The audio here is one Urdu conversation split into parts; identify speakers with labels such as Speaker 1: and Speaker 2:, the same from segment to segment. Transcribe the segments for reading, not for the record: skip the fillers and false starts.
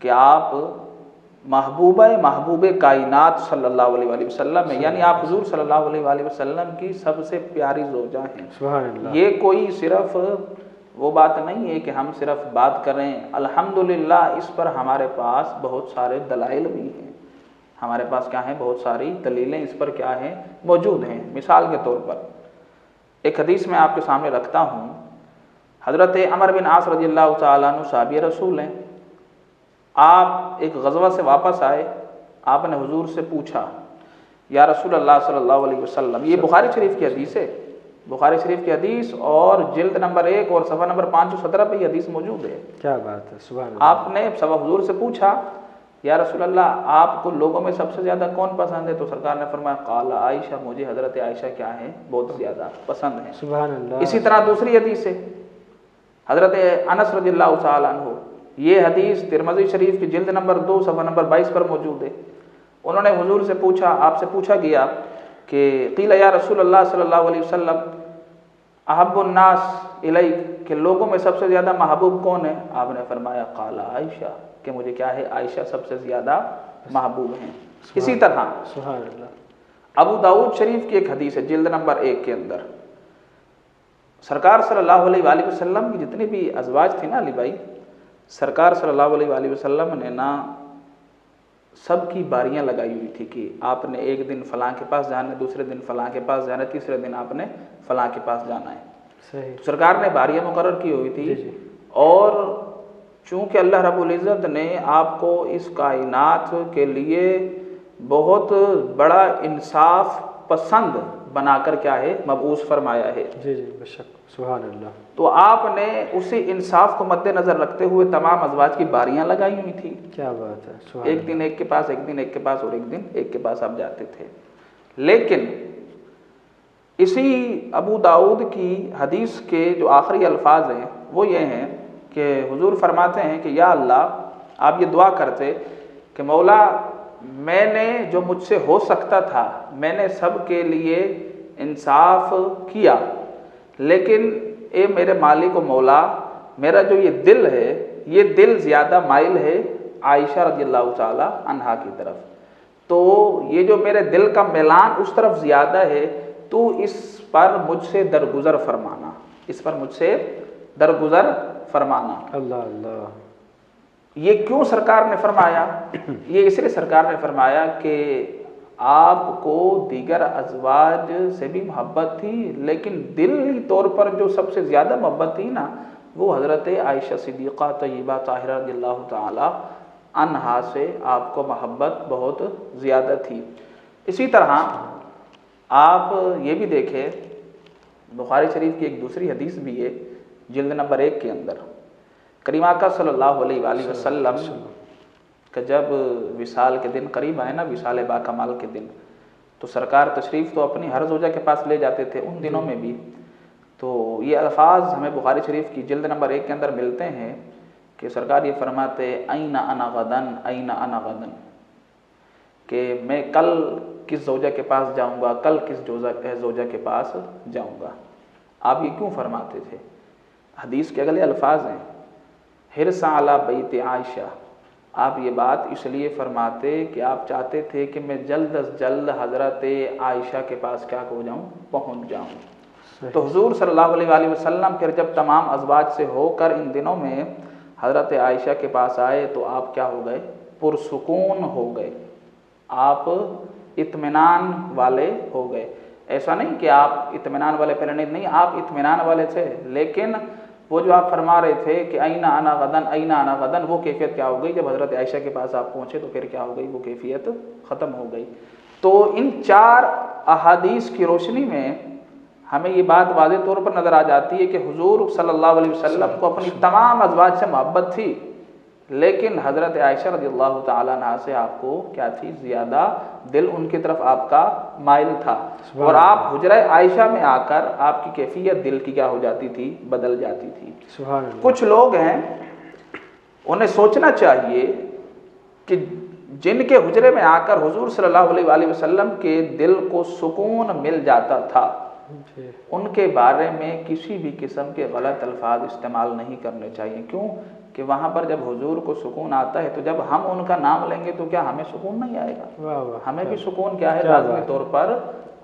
Speaker 1: کہ آپ محبوب کائنات صلی اللہ علیہ وآلہ وسلم ہیں، یعنی آپ حضور صلی اللہ علیہ وآلہ وسلم کی سب سے پیاری زوجہ ہیں۔
Speaker 2: سبحان اللہ۔
Speaker 1: یہ کوئی صرف وہ بات نہیں ہے کہ ہم صرف بات کریں، الحمدللہ اس پر ہمارے پاس بہت سارے دلائل بھی ہیں، ہمارے پاس کیا ہیں، بہت ساری دلیلیں اس پر کیا ہیں، موجود ہیں۔ مثال کے طور پر ایک حدیث میں آپ کے سامنے رکھتا ہوں، حضرت عمر بن عاص رضی اللہ تعالیٰ عنہ صحابی رسول ہیں، آپ ایک غزوہ سے واپس آئے، آپ نے حضور سے پوچھا یا رسول اللہ صلی اللہ علیہ وسلم، یہ بخاری شریف کی حدیث ہے، بخاری شریف کی حدیث اور جلد نمبر 1 اور صفحہ نمبر 517 پہ یہ حدیث موجود ہے۔
Speaker 2: کیا بات ہے، سبحان اللہ۔
Speaker 1: آپ نے حضور سے پوچھا یا رسول اللہ آپ کو لوگوں میں سب سے زیادہ کون پسند ہے؟ تو سرکار نے فرمایا قال عائشہ، مجھے حضرت عائشہ کیا ہے، بہت زیادہ پسند ہیں۔
Speaker 2: سبحان اللہ۔
Speaker 1: اسی طرح دوسری حدیث ہے حضرت انس رضی اللہ تعالیٰ عنہ، یہ حدیث ترمذی شریف کی جلد نمبر 2 صفحہ نمبر 22 پر موجود ہے۔ انہوں نے حضور سے پوچھا، آپ سے پوچھا گیا کہ قیل یا رسول اللہ صلی اللہ علیہ وسلم احب الناس الیک، کہ لوگوں میں سب سے زیادہ محبوب کون ہے؟ آپ نے فرمایا قال عائشہ، کہ مجھے کیا ہے، عائشہ سب سے زیادہ محبوب ہیں۔ اسی طرح
Speaker 2: سبحان اللہ،
Speaker 1: ابو داؤد شریف کی ایک حدیث ہے جلد نمبر 1 کے اندر، سرکار صلی اللہ علیہ وآلہ وسلم کی جتنی بھی ازواج تھی نا علی بھائی، سرکار صلی اللہ علیہ وآلہ وسلم نے نا سب کی باریاں لگائی ہوئی تھی کہ آپ نے ایک دن فلاں کے پاس جانا ہے، دوسرے دن فلاں کے پاس جانا ہے، تیسرے دن آپ نے فلاں کے پاس جانا ہے۔
Speaker 2: صحیح۔
Speaker 1: تو سرکار نے باریاں مقرر کی ہوئی تھی،
Speaker 2: جی۔
Speaker 1: اور چونکہ اللہ رب العزت نے آپ کو اس کائنات کے لیے بہت بڑا انصاف پسند بنا کر کیا ہے، مبعوث فرمایا ہے،
Speaker 2: جی بے شک، سبحان اللہ۔
Speaker 1: تو آپ نے اسی انصاف کو مد نظر رکھتے ہوئے تمام ازواج کی باریاں لگائی ہوئی تھی،
Speaker 2: کیا بات ہے، سبحان
Speaker 1: ایک دن ایک کے پاس، ایک دن ایک کے پاس، اور ایک دن ایک کے پاس آپ جاتے تھے۔ لیکن اسی ابو داؤد کی حدیث کے جو آخری الفاظ ہیں وہ یہ ہیں کہ حضور فرماتے ہیں کہ یا اللہ، آپ یہ دعا کرتے کہ مولا میں نے جو مجھ سے ہو سکتا تھا میں نے سب کے لیے انصاف کیا، لیکن اے میرے مالک و مولا، میرا جو یہ دل ہے، یہ دل زیادہ مائل ہے عائشہ رضی اللہ تعالی عنہا کی طرف، تو یہ جو میرے دل کا میلان اس طرف زیادہ ہے، تو اس پر مجھ سے درگزر فرمانا، اس پر مجھ سے درگزر فرمانا۔
Speaker 2: اللہ اللہ۔
Speaker 1: یہ کیوں سرکار نے فرمایا؟ یہ اس لیے سرکار نے فرمایا کہ آپ کو دیگر ازواج سے بھی محبت تھی، لیکن دلی طور پر جو سب سے زیادہ محبت تھی نا، وہ حضرت عائشہ صدیقہ طیبہ طاہرہ رضی اللہ تعالی عنہا سے آپ کو محبت بہت زیادہ تھی۔ اسی طرح آپ یہ بھی دیکھیں، بخاری شریف کی ایک دوسری حدیث بھی ہے جلد نمبر 1 کے اندر، کریم آقا صلی اللہ علیہ وآلہ وسلم کہ جب وصال کے دن قریب آئے نا، وصال با کمال کے دن، تو سرکار تشریف تو اپنی ہر زوجہ کے پاس لے جاتے تھے ان دنوں میں بھی، تو یہ الفاظ ہمیں بخاری شریف کی جلد نمبر 1 کے اندر ملتے ہیں کہ سرکار یہ فرماتے این انا غدن، این انا غدن، کہ میں کل کس زوجہ کے پاس جاؤں گا، کل کس زوجہ کے پاس جاؤں گا۔ آپ یہ کیوں فرماتے تھے؟ حدیث کے اگلے الفاظ ہیں حرص علی بیت عائشہ، آپ یہ بات اس لیے فرماتے کہ آپ چاہتے تھے کہ میں جلد از جلد حضرت عائشہ کے پاس کیا ہو جاؤں، پہنچ جاؤں۔ تو حضور صلی اللہ علیہ وآلہ وسلم پھر جب تمام ازواج سے ہو کر ان دنوں میں حضرت عائشہ کے پاس آئے تو آپ کیا ہو گئے، پرسکون ہو گئے، آپ اطمینان والے ہو گئے۔ ایسا نہیں کہ آپ اطمینان والے پہلے نہیں، آپ اطمینان والے تھے، لیکن وہ جو آپ فرما رہے تھے کہ اینا انا غدن، اینا انا غدن، وہ کیفیت کیا ہو گئی؟ جب حضرت عائشہ کے پاس آپ پہنچے تو پھر کیا ہو گئی؟ وہ کیفیت ختم ہو گئی۔ تو ان 4 احادیث کی روشنی میں ہمیں یہ بات واضح طور پر نظر آ جاتی ہے کہ حضور صلی اللہ علیہ وسلم کو اپنی تمام ازواج سے محبت تھی، لیکن حضرت عائشہ رضی اللہ تعالیٰ عنہا سے آپ کو کیا تھی؟ زیادہ دل ان کی طرف آپ کا مائل تھا، اور آپ حجرہ عائشہ میں آ کر آپ کی کیفیت دل کی کیا ہو جاتی تھی؟ بدل جاتی تھی۔
Speaker 2: سبحان اللہ۔
Speaker 1: کچھ لوگ ہیں انہیں سوچنا چاہیے کہ جن کے حجرے میں آ کر حضور صلی اللہ علیہ وآلہ وسلم کے دل کو سکون مل جاتا تھا، ان کے بارے میں کسی بھی قسم کے غلط الفاظ استعمال نہیں کرنے چاہیے۔ کیوں؟ کہ وہاں پر جب حضور کو سکون آتا ہے تو جب ہم ان کا نام لیں گے تو کیا ہمیں سکون نہیں آئے گا؟
Speaker 2: واہ واہ،
Speaker 1: ہمیں بھی سکون کیا ہے لازمی طور پر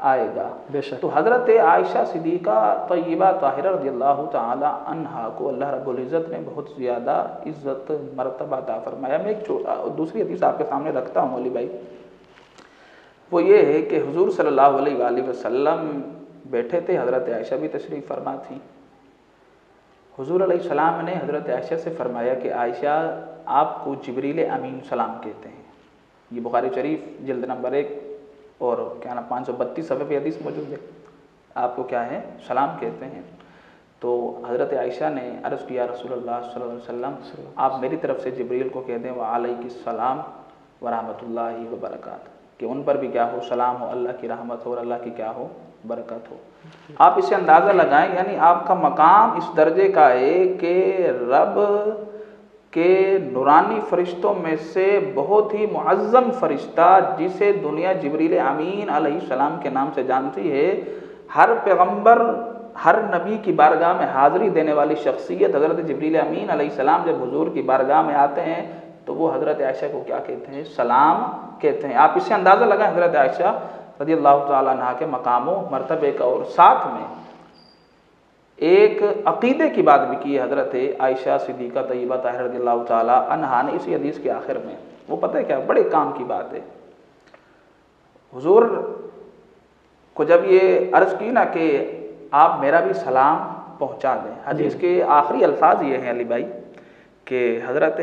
Speaker 1: آئے گا۔
Speaker 2: بے شک۔
Speaker 1: تو حضرت عائشہ صدیقہ طیبہ طاہرہ رضی اللہ تعالی عنہا کو اللہ رب العزت نے بہت زیادہ عزت مرتبہ عطا فرمایا۔ میں ایک دوسری حدیث آپ کے سامنے رکھتا ہوں علی بھائی، وہ یہ ہے کہ حضور صلی اللہ علیہ وآلہ وسلم بیٹھے تھے، حضرت عائشہ بھی تشریف فرما تھی۔ حضور علیہ السلام نے حضرت عائشہ سے فرمایا کہ عائشہ آپ کو جبریل امین سلام کہتے ہیں۔ یہ بخاری شریف جلد نمبر 1 اور کیا نام 532 صفحے پہ حدیث موجود ہے، آپ کو کیا ہے سلام کہتے ہیں۔ تو حضرت عائشہ نے عرض کیا رسول اللہ صلی اللہ علیہ وسلم آپ میری طرف سے جبریل کو کہہ دیں وعلیک السلام ورحمۃ اللہ وبرکاتہ، کہ ان پر بھی کیا ہو سلام ہو، اللہ کی رحمت ہو اور اللہ کی کیا ہو برکت ہو۔ آپ اسے اندازہ لگائیں، یعنی آپ کا مقام اس درجے کا ہے کہ رب کے نورانی فرشتوں میں سے بہت ہی معظم فرشتہ جسے دنیا جبریل امین علیہ السلام کے نام سے جانتی ہے، ہر پیغمبر ہر نبی کی بارگاہ میں حاضری دینے والی شخصیت حضرت جبریل امین علیہ السلام جب حضور کی بارگاہ میں آتے ہیں تو وہ حضرت عائشہ کو کیا کہتے ہیں سلام کہتے ہیں۔ آپ اسے اندازہ لگائیں حضرت عائشہ رضی اللہ تعالیٰ عنہ کے مقام و مرتبے کا۔ اور ساتھ میں ایک عقیدے کی بات بھی کی ہے حضرت عائشہ صدیقہ طیبہ طاہرہ رضی اللہ تعالیٰ عنہا نے اسی حدیث کے آخر میں، وہ پتہ ہے کیا بڑے کام کی بات ہے۔ حضور کو جب یہ عرض کی نا کہ آپ میرا بھی سلام پہنچا دیں، حدیث کے آخری الفاظ یہ ہیں علی بھائی کہ حضرت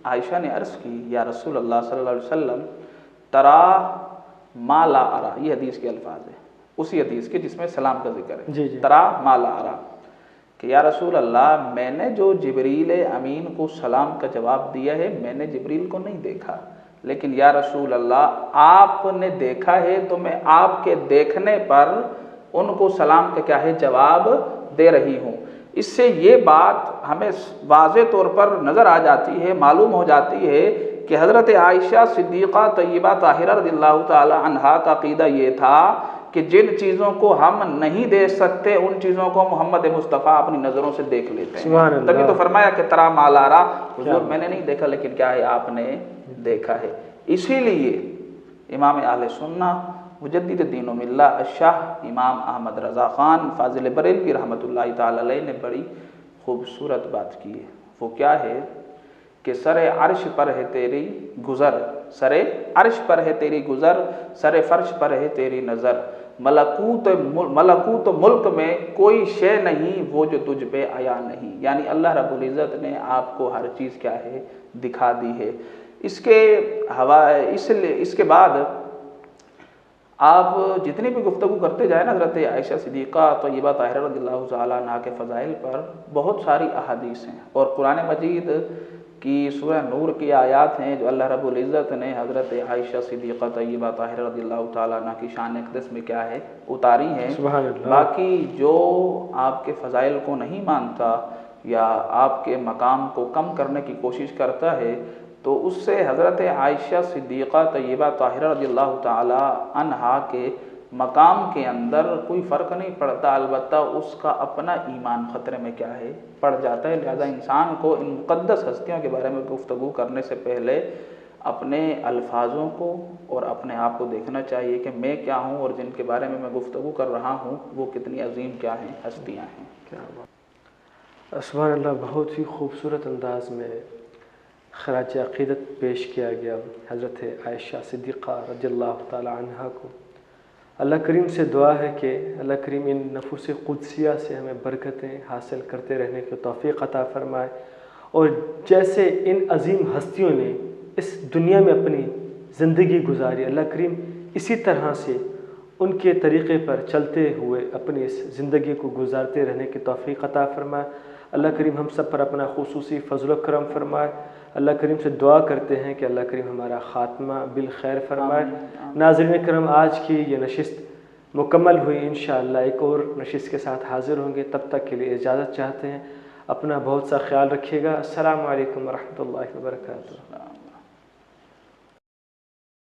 Speaker 1: عائشہ نے عرض کی یا رسول اللہ صلی اللہ علیہ وسلم ترا ما لا ارا، یہ حدیث کے الفاظ ہیں اسی حدیث کے جس میں سلام کا ذکر ہے، ترا ما لا ارا، کہ یا رسول اللہ میں نے جو جبریل امین کو سلام کا جواب دیا ہے میں نے جبریل کو نہیں دیکھا، لیکن یا رسول اللہ آپ نے دیکھا ہے تو میں آپ کے دیکھنے پر ان کو سلام کا کیا ہے جواب دے رہی ہوں۔ اس سے یہ بات ہمیں واضح طور پر نظر آ جاتی ہے، معلوم ہو جاتی ہے کہ حضرت عائشہ صدیقہ طیبہ طاہرہ رضی اللہ تعالی عنہا کا عقیدہ یہ تھا کہ جن چیزوں کو ہم نہیں دیکھ سکتے ان چیزوں کو محمد مصطفیٰ اپنی نظروں سے دیکھ لیتے ہیں۔ تبھی تو فرمایا کہ ترا ما لا ارا، حضور میں نے نہیں دیکھا لیکن کیا ہے آپ نے دیکھا ہے۔ اسی لیے امام اہل سنہ مجدد دین و ملہ الشاہ امام احمد رضا خان فاضل بریلوی رحمۃ اللہ تعالی علیہ نے بڑی خوبصورت بات کی ہے، وہ کیا ہے کہ سر عرش پر ہے تیری گزر، سر عرش پر ہے تیری گزر، سر فرش پر ہے تیری نظر، ملکوت ملک میں کوئی شے نہیں وہ جو تجھ پہ آیا نہیں، یعنی اللہ رب العزت نے آپ کو ہر چیز کیا ہے دکھا دی ہے۔ اس کے بعد آپ جتنی بھی گفتگو کرتے جائیں نا حضرت عائشہ صدیقہ طیبہ طاہرہ رضی اللہ تعالیٰ عنہ کے فضائل پر بہت ساری احادیث ہیں، اور قرآن مجید کی سورہ نور کی آیات ہیں جو اللہ رب العزت نے حضرت عائشہ صدیقہ طیبہ طاہرہ رضی اللہ تعالیٰ عنہ کی شان اقدس میں کیا ہے اتاری ہیں۔ باقی جو آپ کے فضائل کو نہیں مانتا یا آپ کے مقام کو کم کرنے کی کوشش کرتا ہے تو اس سے حضرت عائشہ صدیقہ طیبہ طاہرہ رضی اللہ تعالی عنہا کے مقام کے اندر کوئی فرق نہیں پڑتا، البتہ اس کا اپنا ایمان خطرے میں کیا ہے پڑ جاتا ہے۔ لہذا انسان کو ان مقدس ہستیوں کے بارے میں گفتگو کرنے سے پہلے اپنے الفاظوں کو اور اپنے آپ کو دیکھنا چاہیے کہ میں کیا ہوں اور جن کے بارے میں گفتگو کر رہا ہوں وہ کتنی عظیم کیا ہیں ہستیاں ہیں۔
Speaker 2: سبحان اللہ، بہت ہی خوبصورت انداز میں خراج عقیدت پیش کیا گیا حضرت عائشہ صدیقہ رضی اللہ تعالی عنہا کو۔ اللہ کریم سے دعا ہے کہ اللہ کریم ان نفوس قدسیہ سے ہمیں برکتیں حاصل کرتے رہنے کی توفیق عطا فرمائے، اور جیسے ان عظیم ہستیوں نے اس دنیا میں اپنی زندگی گزاری، اللہ کریم اسی طرح سے ان کے طریقے پر چلتے ہوئے اپنی اس زندگی کو گزارتے رہنے کی توفیق عطا فرمائے۔ اللہ کریم ہم سب پر اپنا خصوصی فضل و کرم فرمائے۔ اللہ کریم سے دعا کرتے ہیں کہ اللہ کریم ہمارا خاتمہ بالخیر فرمائے۔ ناظرین کرم، آج کی یہ نشست مکمل ہوئی، انشاءاللہ ایک اور نشست کے ساتھ حاضر ہوں گے، تب تک کے لیے اجازت چاہتے ہیں۔ اپنا بہت سا خیال رکھیے گا۔ السلام علیکم ورحمۃ اللہ وبرکاتہ۔